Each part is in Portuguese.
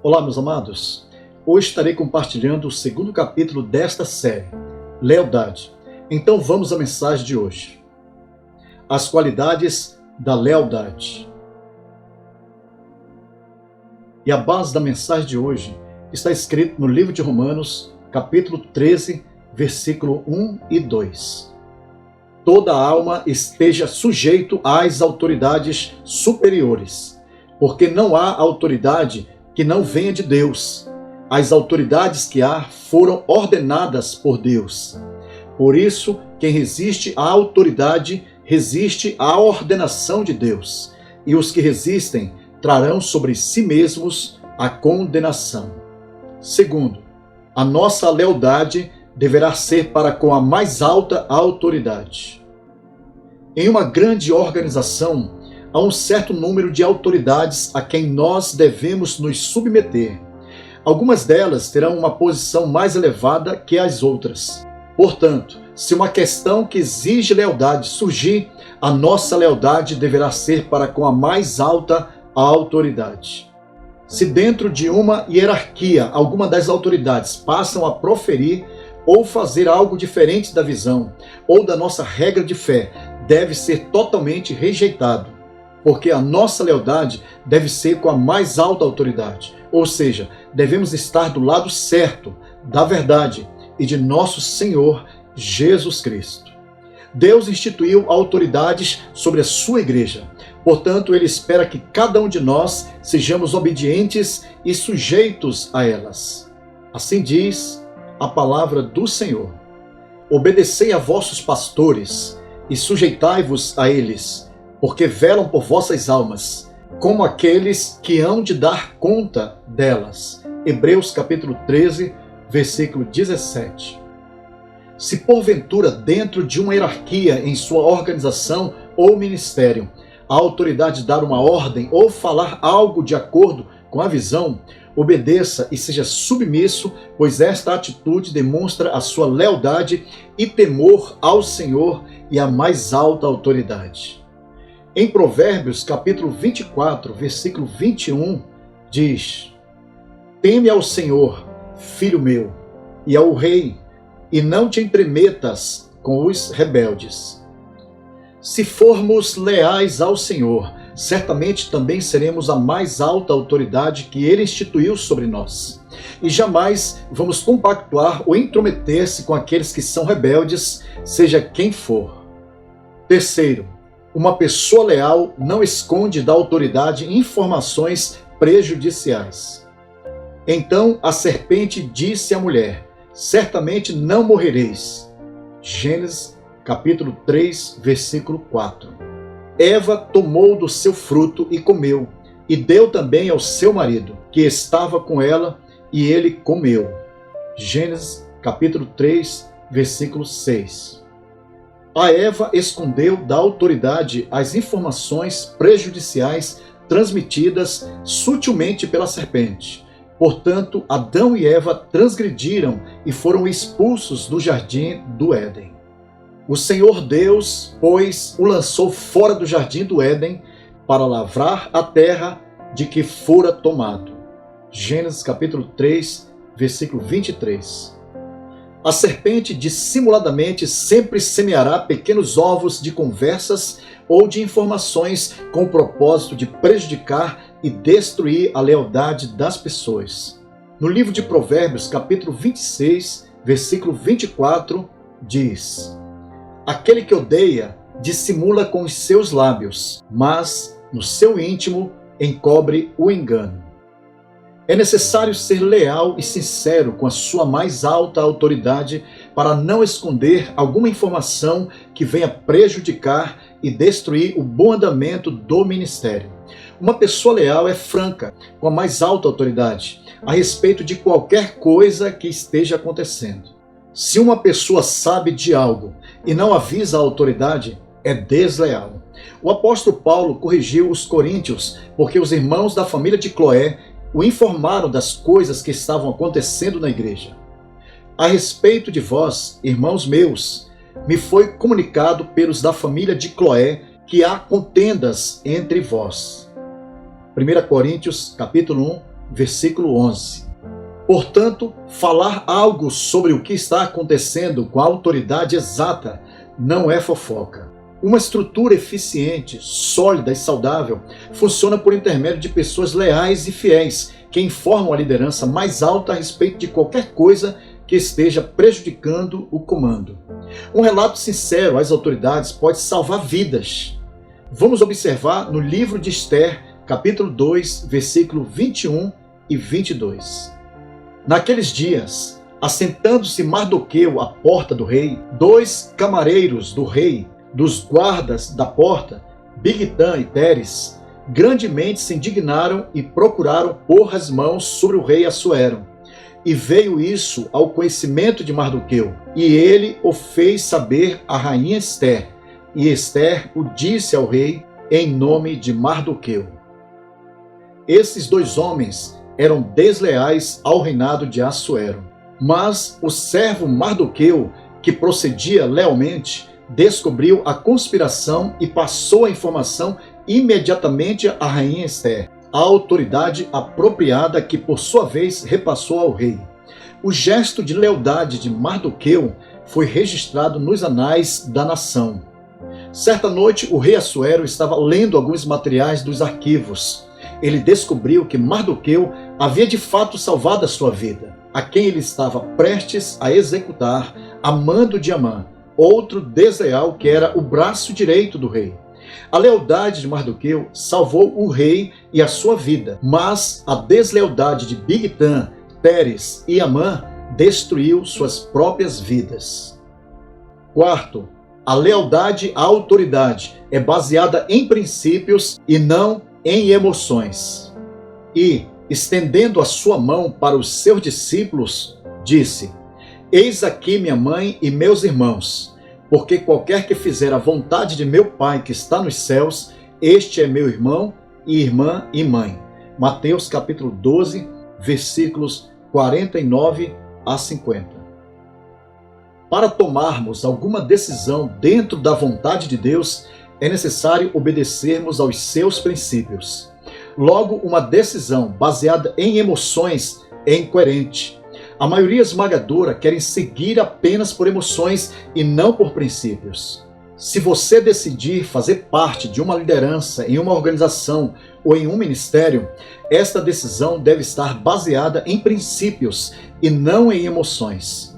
Olá, meus amados. Hoje estarei compartilhando o segundo capítulo desta série, Lealdade. Então vamos à mensagem de hoje. As qualidades da lealdade. E a base da mensagem de hoje está escrito no livro de Romanos, capítulo 13, versículo 1 e 2. Toda alma esteja sujeito às autoridades superiores, porque não há autoridade que não venha de Deus. As autoridades que há foram ordenadas por Deus. Por isso, quem resiste à autoridade, resiste à ordenação de Deus. E os que resistem trarão sobre si mesmos a condenação. Segundo, a nossa lealdade deverá ser para com a mais alta autoridade. Em uma grande organização, há um certo número de autoridades a quem nós devemos nos submeter. Algumas delas terão uma posição mais elevada que as outras. Portanto, se uma questão que exige lealdade surgir, a nossa lealdade deverá ser para com a mais alta autoridade. Se dentro de uma hierarquia alguma das autoridades passam a proferir ou fazer algo diferente da visão ou da nossa regra de fé, deve ser totalmente rejeitado, porque a nossa lealdade deve ser com a mais alta autoridade, ou seja, devemos estar do lado certo, da verdade e de nosso Senhor Jesus Cristo. Deus instituiu autoridades sobre a sua igreja, portanto, Ele espera que cada um de nós sejamos obedientes e sujeitos a elas. Assim diz a palavra do Senhor. Obedecei a vossos pastores e sujeitai-vos a eles, porque velam por vossas almas, como aqueles que hão de dar conta delas. Hebreus capítulo 13, versículo 17. Se porventura dentro de uma hierarquia em sua organização ou ministério, a autoridade dar uma ordem ou falar algo de acordo com a visão, obedeça e seja submisso, pois esta atitude demonstra a sua lealdade e temor ao Senhor e à mais alta autoridade. Em Provérbios, capítulo 24, versículo 21, diz: Teme ao Senhor, filho meu, e ao rei, e não te entremetas com os rebeldes. Se formos leais ao Senhor, certamente também seremos a mais alta autoridade que Ele instituiu sobre nós. E jamais vamos compactuar ou intrometer-se com aqueles que são rebeldes, seja quem for. Terceiro, uma pessoa leal não esconde da autoridade informações prejudiciais. Então a serpente disse à mulher: certamente não morrereis. Gênesis capítulo 3, versículo 4. Eva tomou do seu fruto e comeu, e deu também ao seu marido, que estava com ela, e ele comeu. Gênesis capítulo 3, versículo 6. A Eva escondeu da autoridade as informações prejudiciais transmitidas sutilmente pela serpente. Portanto, Adão e Eva transgrediram e foram expulsos do jardim do Éden. O Senhor Deus, pois, o lançou fora do jardim do Éden para lavrar a terra de que fora tomado. Gênesis capítulo 3, versículo 23. A serpente dissimuladamente sempre semeará pequenos ovos de conversas ou de informações com o propósito de prejudicar e destruir a lealdade das pessoas. No livro de Provérbios, capítulo 26, versículo 24, diz: Aquele que odeia dissimula com os seus lábios, mas no seu íntimo encobre o engano. É necessário ser leal e sincero com a sua mais alta autoridade para não esconder alguma informação que venha prejudicar e destruir o bom andamento do ministério. Uma pessoa leal é franca com a mais alta autoridade a respeito de qualquer coisa que esteja acontecendo. Se uma pessoa sabe de algo e não avisa a autoridade, é desleal. O apóstolo Paulo corrigiu os coríntios porque os irmãos da família de Cloé o informaram das coisas que estavam acontecendo na igreja. A respeito de vós, irmãos meus, me foi comunicado pelos da família de Cloé que há contendas entre vós. 1 Coríntios, capítulo 1, versículo 11. Portanto, falar algo sobre o que está acontecendo com a autoridade exata não é fofoca. Uma estrutura eficiente, sólida e saudável funciona por intermédio de pessoas leais e fiéis que informam a liderança mais alta a respeito de qualquer coisa que esteja prejudicando o comando. Um relato sincero às autoridades pode salvar vidas. Vamos observar no livro de Esther, capítulo 2, versículo 21 e 22. Naqueles dias, assentando-se Mardoqueu à porta do rei, 2 camareiros do rei, dos guardas da porta, Bigtã e Teres, grandemente se indignaram e procuraram pôr as mãos sobre o rei Assuero. E veio isso ao conhecimento de Mardoqueu, e ele o fez saber à rainha Esther, e Esther o disse ao rei em nome de Mardoqueu. Esses 2 homens eram desleais ao reinado de Assuero, mas o servo Mardoqueu, que procedia lealmente, descobriu a conspiração e passou a informação imediatamente à rainha Esther, a autoridade apropriada que, por sua vez, repassou ao rei. O gesto de lealdade de Mardoqueu foi registrado nos anais da nação. Certa noite, o rei Assuero estava lendo alguns materiais dos arquivos. Ele descobriu que Mardoqueu havia de fato salvado a sua vida, a quem ele estava prestes a executar a mando de Amã, outro desleal que era o braço direito do rei. A lealdade de Mardoqueu salvou o rei e a sua vida, mas a deslealdade de Bigtã, Teres e Amã destruiu suas próprias vidas. Quarto, a lealdade à autoridade é baseada em princípios e não em emoções. E, estendendo a sua mão para os seus discípulos, disse: Eis aqui minha mãe e meus irmãos, porque qualquer que fizer a vontade de meu Pai que está nos céus, este é meu irmão e irmã e mãe. Mateus capítulo 12, versículos 49 a 50. Para tomarmos alguma decisão dentro da vontade de Deus, é necessário obedecermos aos seus princípios. Logo, uma decisão baseada em emoções é incoerente. A maioria esmagadora querem seguir apenas por emoções e não por princípios. Se você decidir fazer parte de uma liderança em uma organização ou em um ministério, esta decisão deve estar baseada em princípios e não em emoções.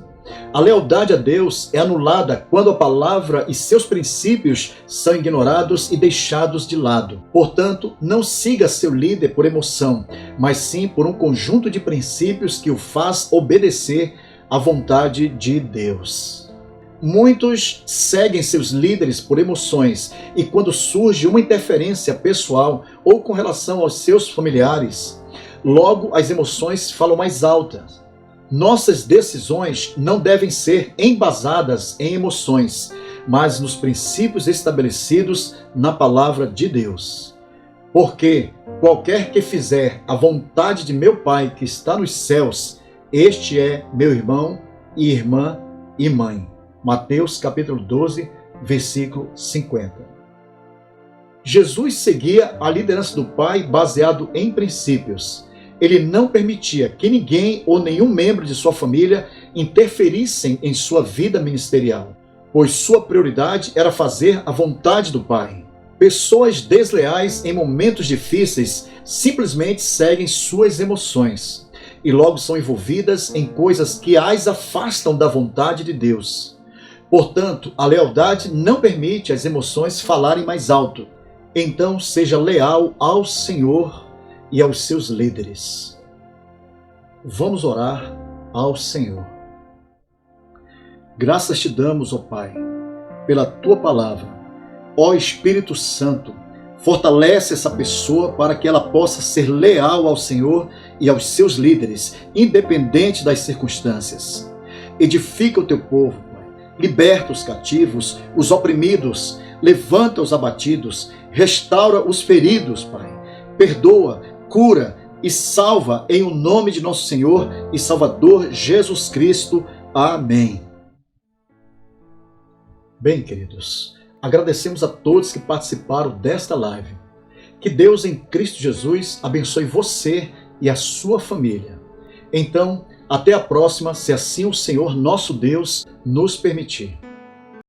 A lealdade a Deus é anulada quando a palavra e seus princípios são ignorados e deixados de lado. Portanto, não siga seu líder por emoção, mas sim por um conjunto de princípios que o faz obedecer à vontade de Deus. Muitos seguem seus líderes por emoções e quando surge uma interferência pessoal ou com relação aos seus familiares, logo as emoções falam mais altas. Nossas decisões não devem ser embasadas em emoções, mas nos princípios estabelecidos na palavra de Deus. Porque qualquer que fizer a vontade de meu Pai que está nos céus, este é meu irmão e irmã e mãe. Mateus capítulo 12, versículo 50. Jesus seguia a liderança do Pai baseado em princípios. Ele não permitia que ninguém ou nenhum membro de sua família interferissem em sua vida ministerial, pois sua prioridade era fazer a vontade do Pai. Pessoas desleais em momentos difíceis simplesmente seguem suas emoções e logo são envolvidas em coisas que as afastam da vontade de Deus. Portanto, a lealdade não permite as emoções falarem mais alto. Então, seja leal ao Senhor e aos seus líderes. Vamos orar ao Senhor. Graças te damos, ó Pai, pela tua palavra. Ó Espírito Santo, fortalece essa pessoa para que ela possa ser leal ao Senhor e aos seus líderes, independente das circunstâncias. Edifica o teu povo, Pai. Liberta os cativos, os oprimidos, levanta os abatidos, restaura os feridos, Pai. Perdoa, cura e salva em o nome de nosso Senhor e Salvador Jesus Cristo. Amém. Bem, queridos, agradecemos a todos que participaram desta live. Que Deus em Cristo Jesus abençoe você e a sua família. Então, até a próxima, se assim o Senhor nosso Deus nos permitir.